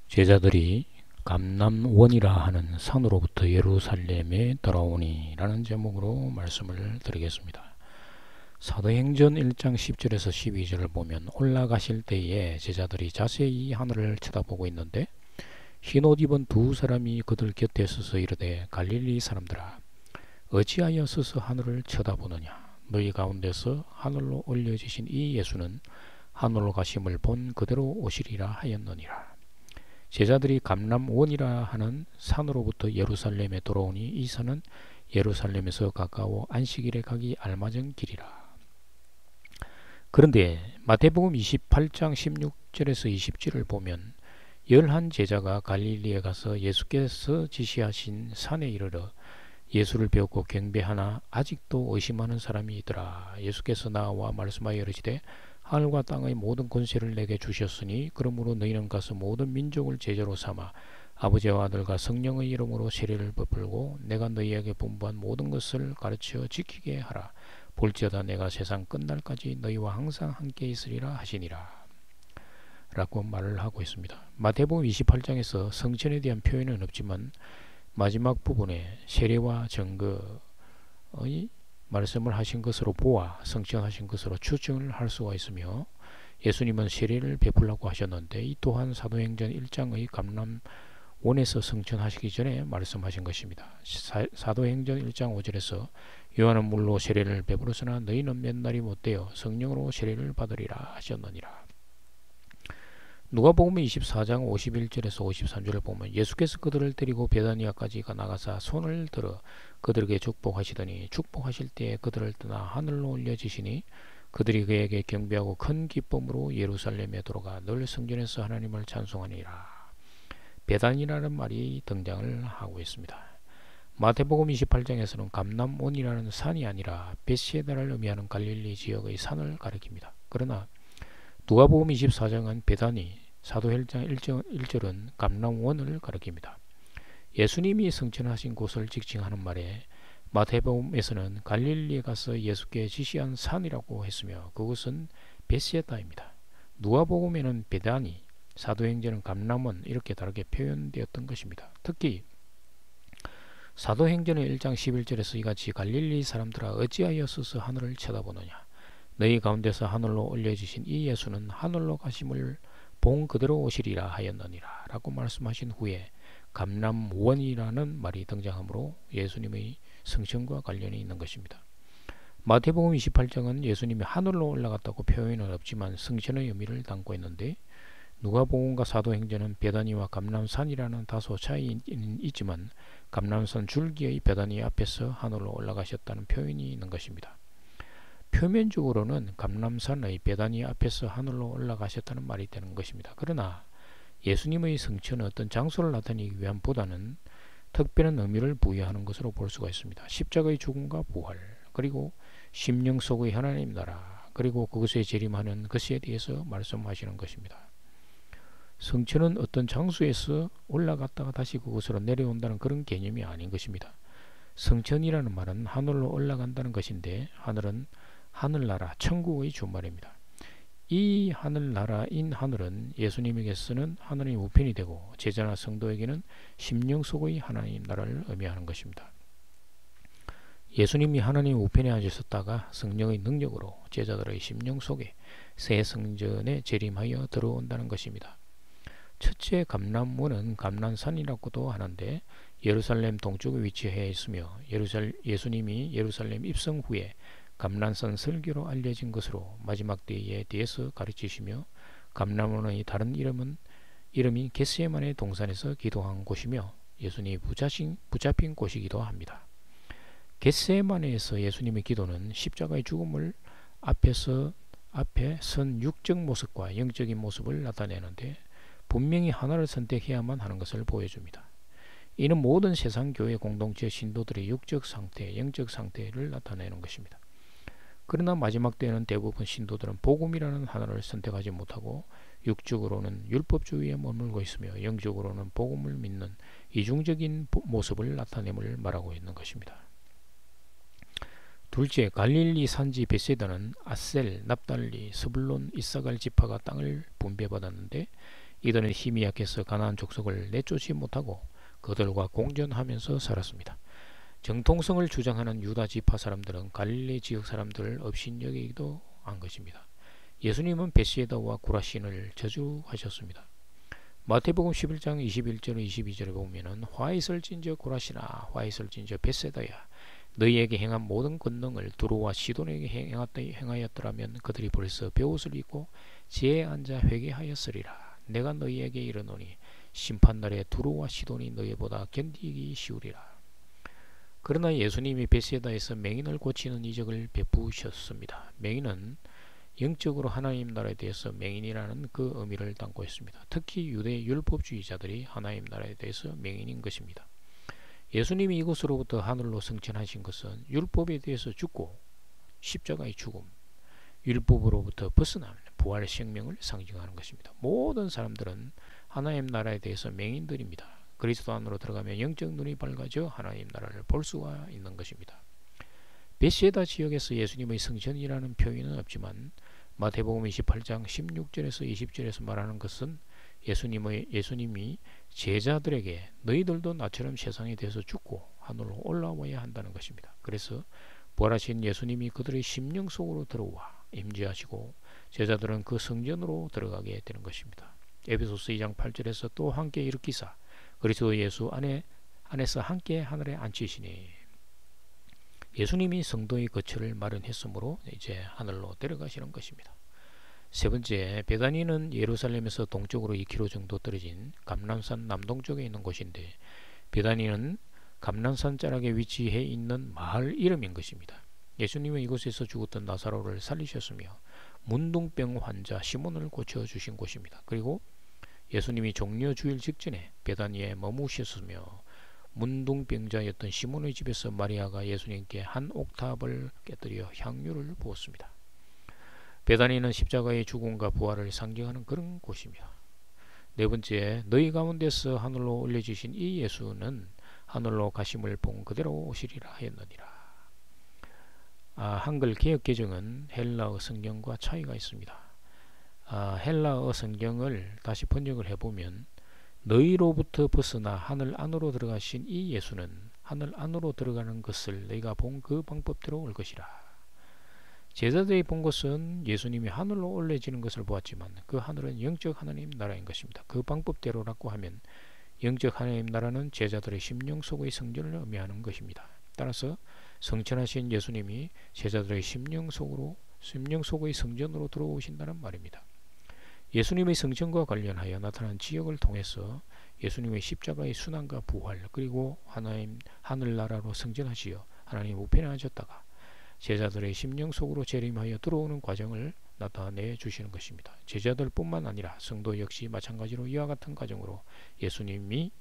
제자들이 감람원이라 하는 산으로부터 예루살렘에 돌아오니 라는 제목으로 말씀을 드리겠습니다. 사도행전 1장 10절에서 12절을 보면 올라가실 때에 제자들이 자세히 하늘을 쳐다보고 있는데 흰옷 입은 두 사람이 그들 곁에 서서 이르되 갈릴리 사람들아 어찌하여 서서 하늘을 쳐다보느냐. 너희 가운데서 하늘로 올려지신 이 예수는 하늘로 가심을 본 그대로 오시리라 하였느니라. 제자들이 감람원이라 하는 산으로부터 예루살렘에 돌아오니 이 산은 예루살렘에서 가까워 안식일에 가기 알맞은 길이라. 그런데 마태복음 28장 16절에서 20절을 보면 11 제자가 갈릴리에 가서 예수께서 지시하신 산에 이르러 예수를 배우고 경배하나 아직도 의심하는 사람이 있더라. 예수께서 나와 말씀하여 이르시되 하늘과 땅의 모든 권세를 내게 주셨으니 그러므로 너희는 가서 모든 민족을 제자로 삼아 아버지와 아들과 성령의 이름으로 세례를 베풀고 내가 너희에게 분부한 모든 것을 가르쳐 지키게 하라. 볼지어다 내가 세상 끝날까지 너희와 항상 함께 있으리라 하시니라. 라고 말을 하고 있습니다. 마태복음 28장에서 성전에 대한 표현은 없지만 마지막 부분에 세례와 증거의 말씀을 하신 것으로 보아 성취하신 것으로 추정을 할 수가 있으며 예수님은 세례를 베풀라고 하셨는데 이 또한 사도행전 1장의 감람원에서 성천하시기 전에 말씀하신 것입니다. 사도행전 1장 5절에서 요한은 물로 세례를 베풀었으나 너희는 몇 날이 못되어 성령으로 세례를 받으리라 하셨느니라. 누가복음 24장 51절에서 53절을 보면 예수께서 그들을 데리고 베다니아까지 나가사 손을 들어 그들에게 축복하시더니 축복하실 때에 그들을 떠나 하늘로 올려지시니 그들이 그에게 경배하고 큰 기쁨으로 예루살렘에 들어가 늘 성전에서 하나님을 찬송하니라. 베단이라는 말이 등장을 하고 있습니다. 마태복음 28장에서는 감람원이라는 산이 아니라 벳세다를 의미하는 갈릴리 지역의 산을 가리킵니다. 그러나 누가복음 24장은 베다니, 사도행전 1절은 감람원을 가리킵니다. 예수님이 성천하신 곳을 직칭하는 말에 마태복음에서는 갈릴리에 가서 예수께 지시한 산이라고 했으며 그곳은 벳세다입니다. 누가복음에는 베다니, 사도행전은 감람원 이렇게 다르게 표현되었던 것입니다. 특히 사도행전의 1장 11절에서 이같이 갈릴리 사람들아 어찌하여 서서 하늘을 쳐다보느냐. 너희 가운데서 하늘로 올려지신 이 예수는 하늘로 가심을 본 그대로 오시리라 하였느니라 라고 말씀하신 후에 감람원이라는 말이 등장하므로 예수님의 성천과 관련이 있는 것입니다. 마태복음 28장은 예수님이 하늘로 올라갔다고 표현은 없지만 성천의 의미를 담고 있는데 누가복음과 사도행전은 베다니와 감람산이라는 다소 차이는 있지만 감람산 줄기의 베다니 앞에서 하늘로 올라가셨다는 표현이 있는 것입니다. 표면적으로는 감람산의 베다니 앞에서 하늘로 올라가셨다는 말이 되는 것입니다. 그러나 예수님의 성천은 어떤 장소를 나타내기 위한 보다는 특별한 의미를 부여하는 것으로 볼 수가 있습니다. 십자가의 죽음과 부활, 그리고 심령 속의 하나님 나라, 그리고 그것에 재림하는 것에 대해서 말씀하시는 것입니다. 성천은 어떤 장소에서 올라갔다가 다시 그곳으로 내려온다는 그런 개념이 아닌 것입니다. 성천이라는 말은 하늘로 올라간다는 것인데 하늘은 하늘나라, 천국의 준말입니다. 이 하늘나라인 하늘은 예수님에게서는 하늘의 우편이 되고 제자나 성도에게는 심령 속의 하나님 나라를 의미하는 것입니다. 예수님이 하나님 우편에 앉으셨다가 성령의 능력으로 제자들의 심령 속에 새 성전에 재림하여 들어온다는 것입니다. 첫째 감람원은 감람산이라고도 하는데 예루살렘 동쪽에 위치해 있으며 예수님이 예루살렘 입성 후에 감람산 설교로 알려진 것으로 마지막 때에 대해서 가르치시며 감람원의 다른 이름이 겟세마네 동산에서 기도한 곳이며 예수님이 붙잡힌 곳이기도 합니다. 겟세마네에서 예수님의 기도는 십자가의 죽음을 앞에 선 육적 모습과 영적인 모습을 나타내는데 분명히 하나를 선택해야만 하는 것을 보여줍니다. 이는 모든 세상 교회 공동체 신도들의 육적 상태, 영적 상태를 나타내는 것입니다. 그러나 마지막 때에는 대부분 신도들은 복음이라는 하나를 선택하지 못하고 육적으로는 율법주의에 머물고 있으며 영적으로는 복음을 믿는 이중적인 모습을 나타냄을 말하고 있는 것입니다. 둘째, 갈릴리 산지 벳세다는 아셀, 납달리, 스불론, 이사갈 지파가 땅을 분배받았는데 이들은 힘이 약해서 가나안 족속을 내쫓지 못하고 그들과 공존하면서 살았습니다. 정통성을 주장하는 유다 지파 사람들은 갈릴리 지역 사람들을 업신여기기도 한 것입니다. 예수님은 벳시에다와 구라신을 저주하셨습니다. 마태복음 11장 21절 22절에 보면은 화 있을진저 구라시나 화 있을진저 벳세다야 너희에게 행한 모든 권능을 두로와 시돈에게 행하였더라면 그들이 벌써 베옷을 입고 지혜에 앉아 회개하였으리라. 내가 너희에게 이르노니 심판날에 두로와 시돈이 너희보다 견디기 쉬우리라. 그러나 예수님이 벳세다에서 맹인을 고치는 이적을 베푸셨습니다. 맹인은 영적으로 하나님 나라에 대해서 맹인이라는 그 의미를 담고 있습니다. 특히 유대 율법주의자들이 하나님 나라에 대해서 맹인인 것입니다. 예수님이 이곳으로부터 하늘로 승천하신 것은 율법에 대해서 죽고 십자가의 죽음, 율법으로부터 벗어나는 부활 생명을 상징하는 것입니다. 모든 사람들은 하나님 나라에 대해서 맹인들입니다. 그리스도 안으로 들어가면 영적 눈이 밝아져 하나님 나라를 볼 수가 있는 것입니다. 벳시에다 지역에서 예수님의 승천이라는 표현은 없지만 마태복음 28장 16절에서 20절에서 말하는 것은 예수님이 제자들에게 너희들도 나처럼 세상에 대해서 죽고 하늘로 올라와야 한다는 것입니다. 그래서 부활하신 예수님이 그들의 심령 속으로 들어와 임재하시고 제자들은 그 성전으로 들어가게 되는 것입니다. 에베소서 2장 8절에서 또 함께 일으키사 그리스도 예수 안에서 함께 하늘에 앉히시니 예수님이 성도의 거처를 마련했으므로 이제 하늘로 데려가시는 것입니다. 세 번째, 베다니는 예루살렘에서 동쪽으로 2km 정도 떨어진 감람산 남동쪽에 있는 곳인데 베다니는 감람산 자락에 위치해 있는 마을 이름인 것입니다. 예수님은 이곳에서 죽었던 나사로를 살리셨으며 문둥병 환자 시몬을 고쳐주신 곳입니다. 그리고 예수님이 종려 주일 직전에 베다니에 머무셨으며 문둥병자였던 시몬의 집에서 마리아가 예수님께 한 옥탑을 깨뜨려 향유를 부었습니다. 베다니는 십자가의 죽음과 부활을 상징하는 그런 곳입니다. 네 번째, 너희 가운데서 하늘로 올려주신 이 예수는 하늘로 가심을 본 그대로 오시리라 하였느니라. 한글 개역 개정은 헬라어 성경과 차이가 있습니다. 헬라어 성경을 다시 번역을 해보면 너희로부터 벗어나 하늘 안으로 들어가신 이 예수는 하늘 안으로 들어가는 것을 너희가 본 그 방법대로 올 것이라. 제자들이 본 것은 예수님이 하늘로 올려지는 것을 보았지만 그 하늘은 영적 하나님 나라인 것입니다. 그 방법대로라고 하면 영적 하나님 나라는 제자들의 심령 속의 성전을 의미하는 것입니다. 따라서 성천하신 예수님이 제자들의 심령 속의 성전으로 들어오신다는 말입니다. 예수님의 성천과 관련하여 나타난 지역을 통해서 예수님의 십자가의 순환과 부활 그리고 하늘나라로 승전하시어 하나님 우편에 앉았다가 제자들의 심령 속으로 재림하여 들어오는 과정을 나타내 주시는 것입니다. 제자들뿐만 아니라 성도 역시 마찬가지로 이와 같은 과정으로 예수님이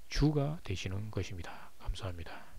주가 되시는 것입니다. 감사합니다.